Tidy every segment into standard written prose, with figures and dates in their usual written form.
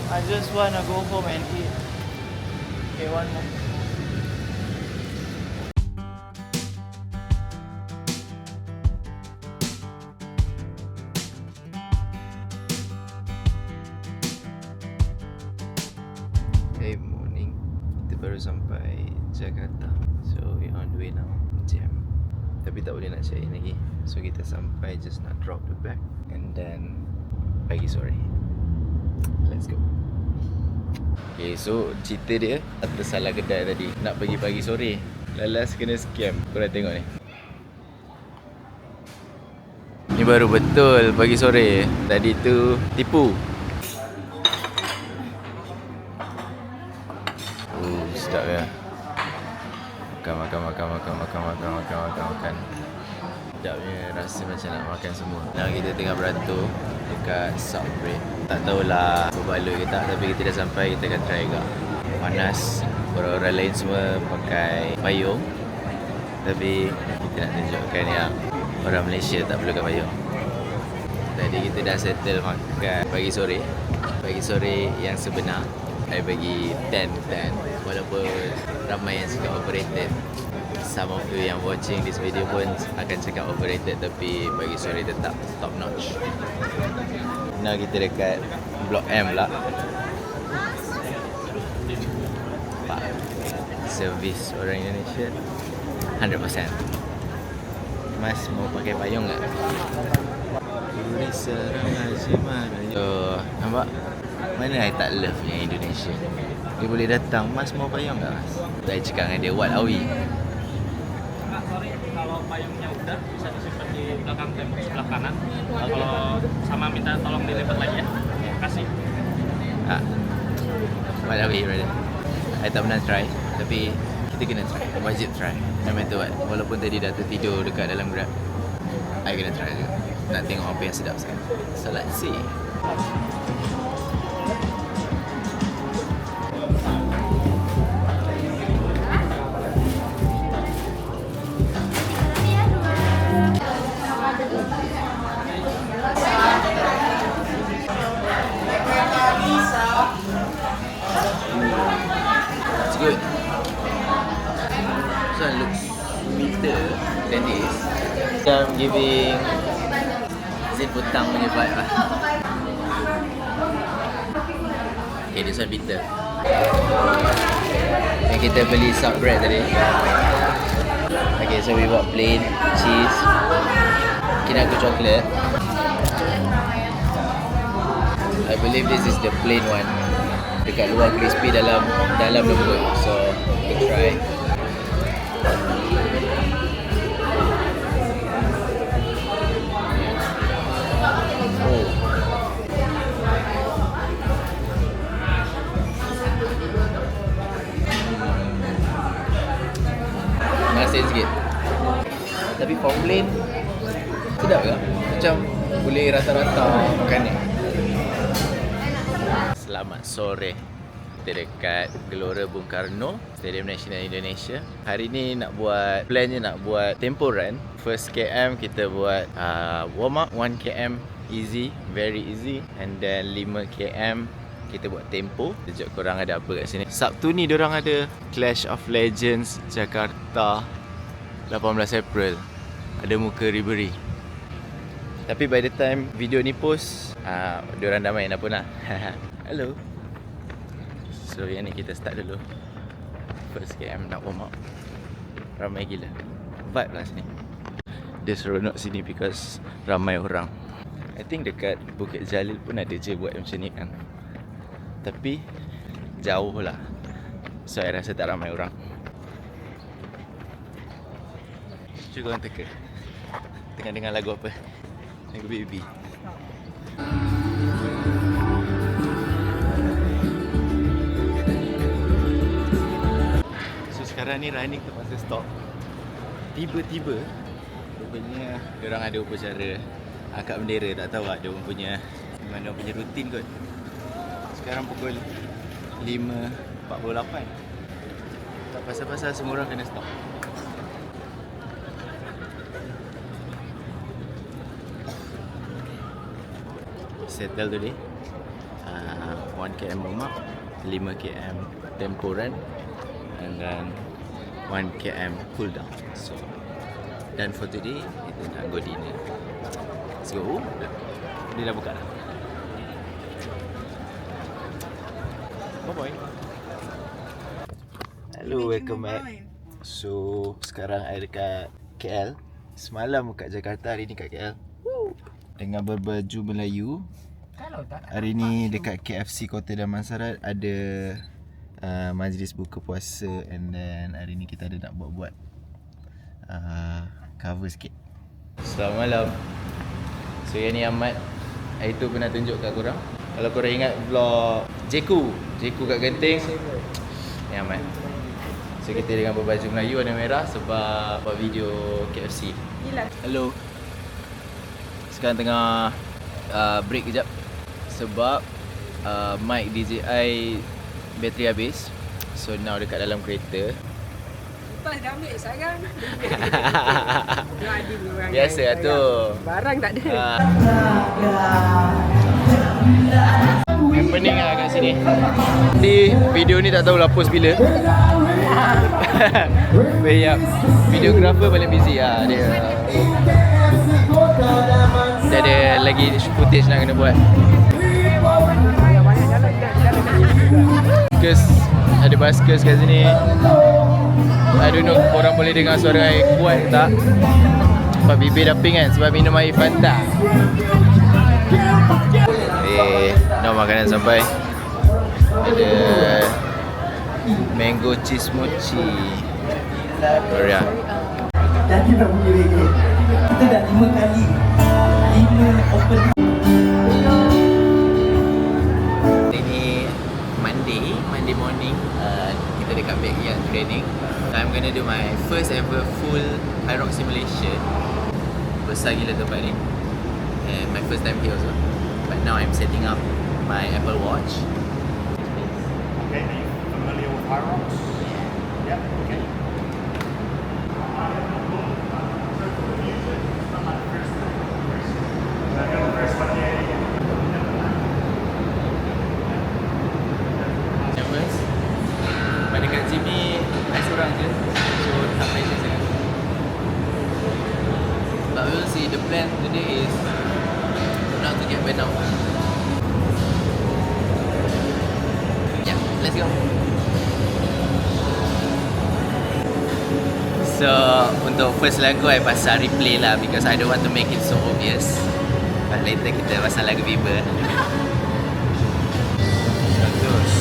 I just wanna go home and eat. Okay, one more. Hey, morning. Kita baru sampai Jakarta. So we on the way now. Jam. Tapi tak boleh nak check in lagi. So kita sampai just nak drop the bag and then pagi sore. Let's go. Okay, so cerita dia tersalah kedai tadi. Nak pergi pagi sore, lalas kena scam. Korang tengok ni. Ni baru betul pagi sore. Tadi tu tipu. Sedap ya. Makan. Sedapnya rasa macam nak makan semua. Now kita tengah beratur dekat Subway. Tak tahulah berbaloi ke tak, tapi kita dah sampai, kita akan try juga. Panas. Orang-orang lain semua pakai payung, tapi kita nak tunjukkan yang orang Malaysia tak perlukan payung. Tadi kita dah settle makan pagi sore. Pagi sore yang sebenar I bagi 10 walaupun ramai yang cakap overrated. Some of you yang watching this video pun akan cakap overrated, tapi pagi sore tetap top notch. Now kita dekat Blok M lah. Pak, servis orang Indonesia 100%. Mas mau pakai payung tak? Nampak? Mana I tak love yang Indonesia. Dia boleh datang, Mas mau payung tak Mas? Saya cakap dengan dia, what are we? Sorry, kalau payungnya udah bisa disimpan di belakang tembok sebelah kanan. Kalau sama minta tolong dilipat lagi ya. Kasih. What are we brother? I tak pernah try, tapi kita kena try. Wajib try. No matter what. Walaupun tadi dah tertidur dekat dalam Grab, I kena try juga. Nak tengok apa yang sedap sekarang. So let's see. Good. This one looks sweeter than this. So I'm giving Zin Putang punya vibe lah. Okay, this one bitter. Yang kita beli sub bread tadi. Okay, so we bought plain cheese, Kinako chocolate. I believe this is the plain one. Dekat luar crispy, dalam lembut. So kita try. Oh. Masin sikit. Tapi for plain sedap ke? Macam boleh rata-rata makan ni. Selamat sore. Kita dekat Gelora Bung Karno, Stadium Nasional Indonesia. Hari ni plannya nak buat tempo run. First km kita buat warm up 1 km easy, very easy, and then 5 km kita buat tempo. Sekejap korang ada apa kat sini. Sabtu ni diorang ada Clash of Legends Jakarta 18 April. Ada muka Ribery. Tapi by the time video ni post, diorang dah main apa nak. Hello. So yang ni kita start dulu. First km nak warm up. Ramai gila. Vibe lah sini. Dia seronok sini because ramai orang. I think dekat Bukit Jalil pun ada je buat macam ni kan. Tapi jauh lah. So I rasa tak ramai orang. Cuba korang teka. Tengah dengar lagu apa? Lagu Baby. Sekarang ni running terpaksa stop. Tiba-tiba rupanya diorang ada upacara angkat bendera. Tak tahu lah diorang punya mana punya rutin kot. Sekarang pukul 5.48. Tak pasal-pasal semua orang kena stop. Settle today. 1 1 km warm up, 5 km tempo run, and then 1 km cool down. So, dan for today kita nak go dinner. Let's go. Dia dah buka dah. Bye bye. Hello, welcome back. So, sekarang saya dekat KL. Semalam kat Jakarta, hari ni kat KL. Dengan berbaju Melayu. Hari ni dekat KFC Kota Damansara ada majlis buka puasa, and then hari ni kita ada nak buat cover sikit. Selamat malam. So yang ni Ahmad. Hari tu pernah tunjuk kat korang. Kalau korang ingat vlog Jeku kat Genting, ni Ahmad. So kita dengan berbaju Melayu warna merah sebab buat video KFC. Hello. Sekarang tengah break kejap sebab mic DJI bateri habis. So now dekat dalam kereta. Lepas dah ambil sekarang. Biasa lah tu. Barang tak ada. Happening lah kat sini. Nanti video ni tak tahulah post bila. But yeah, videographer paling busy lah. Dia ada lagi footage nak kena buat. Kes ada baskers kat sini. I don't know korang boleh dengar suara air kuat tak? Sebab bibir dah pink kan sebab minum air Fanta. Dah makanan sampai. Ada mango cheese mochi. Korea. Dan kita tak punya reggae. Kita dah 5 kali 5 open. Ini Monday morning. Kita dekat backyard training. I'm gonna do my first ever full high rock simulation. Besar gila tempat ni. And my first time here also. But now I'm setting up my Apple Watch. Okay, are you familiar with High Rocks? Yeah, okay. Nervous. Pada kat gym ni, I seorang je. So, tak pressure sangat. But we'll see. The plan today is not to get burnt out. Yeah, let's go. So, untuk first lagu I pasang replay lah because I don't want to make it so obvious. But later kita pasang lagu Bieber. Bagus.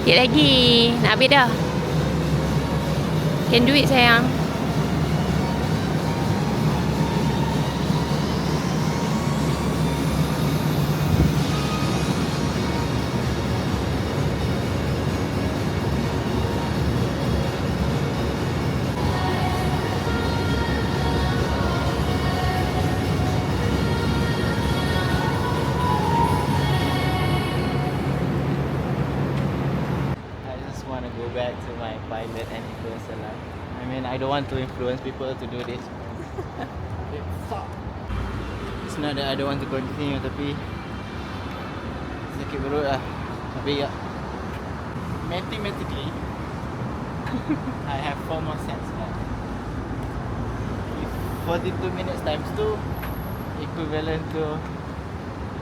Sikit lagi. Nak habis dah. Can do it sayang. I don't want to influence people to do this. It's not that I don't want to continue, tapi sakit perut lah. Tapi ya, mathematically I have 4 more sets left. If 42 minutes times 2 equivalent to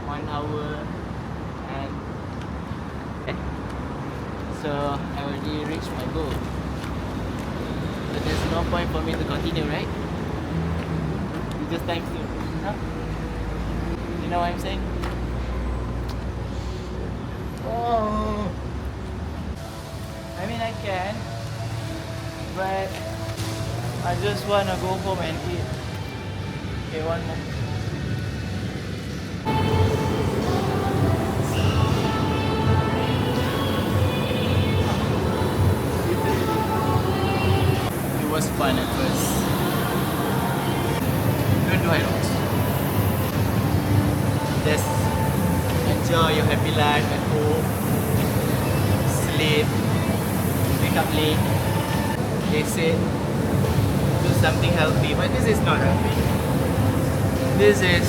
1 hour and so I already reached my goal. So there's no point for me to continue, right? You just times 2. Huh? You know what I'm saying? Oh, I mean I can, but I just wanna go home and eat. Okay, one more. It was fun at first. Don't do Hyrox. Just enjoy your happy life at home. Sleep. Wake up late. They said do something healthy, but this is not healthy. This is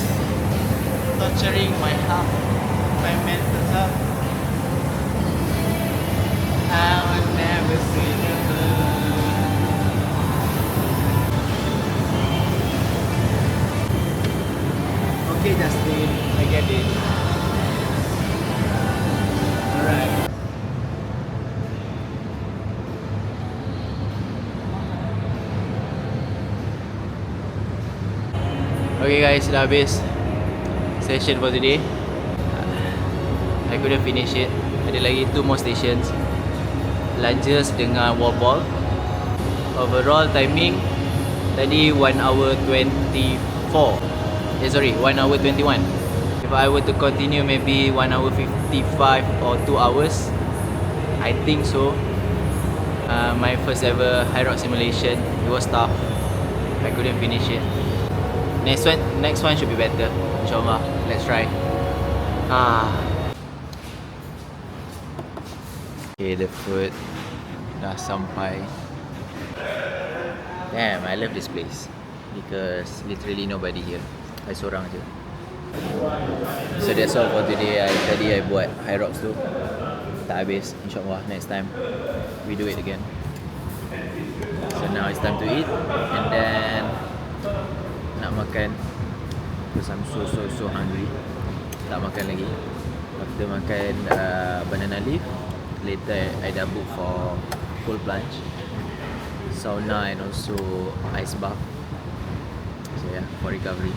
torturing my health, my mental health. I will never see the Okay, Justin, I get it. Alright. Okay guys, dah habis session for today. I couldn't finish it. Ada lagi 2 more stations, lunges dengan wall ball. Overall timing tadi 1 hour 24. 1 hour 21. If I were to continue, maybe 1 hour 55 or 2 hours. I think so. My first ever Hyrox simulation. It was tough. I couldn't finish it. Next one should be better. InsyaAllah. Let's try. Okay, the food dah sampai. Damn, I love this place because literally nobody here. I seorang je. So that's all for today. Tadi I buat Hyrox tu tak habis. InsyaAllah next time we do it again. So now it's time to eat, and then nak makan because I'm so hungry. Tak makan lagi. After makan banana leaf, later I dah book for cold plunge, sauna and also ice bath. So yeah, for recovery.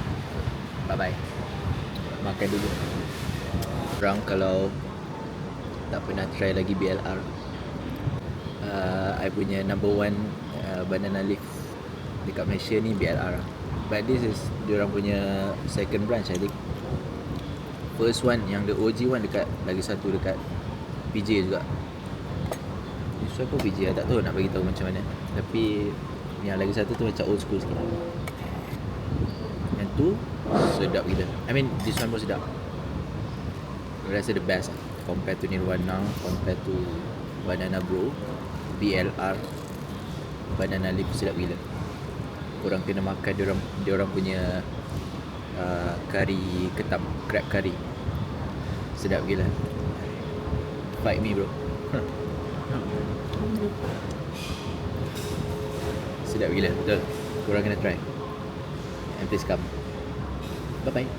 Bye-bye. Makan dulu. Korang kalau tak pernah try lagi BLR, I punya number 1 banana leaf dekat Malaysia ni BLR. But this is diorang punya second branch, I think. First one, yang the OG one dekat, lagi satu dekat PJ juga. This one pun PJ, tak tahu nak bagi tahu macam mana. Tapi yang lagi satu tu macam old school sikit. Yang tu sedap gila. I mean this one pun sedap. I rasa the best compared to Nirvana, compared to Banana Bro, BLR, banana leaf sedap gila. Korang kena makan diorang punya kari ketam, crab curry. Sedap gila. Fight me bro. Sedap gila, betul. Korang kena try. And please come. Bye bye.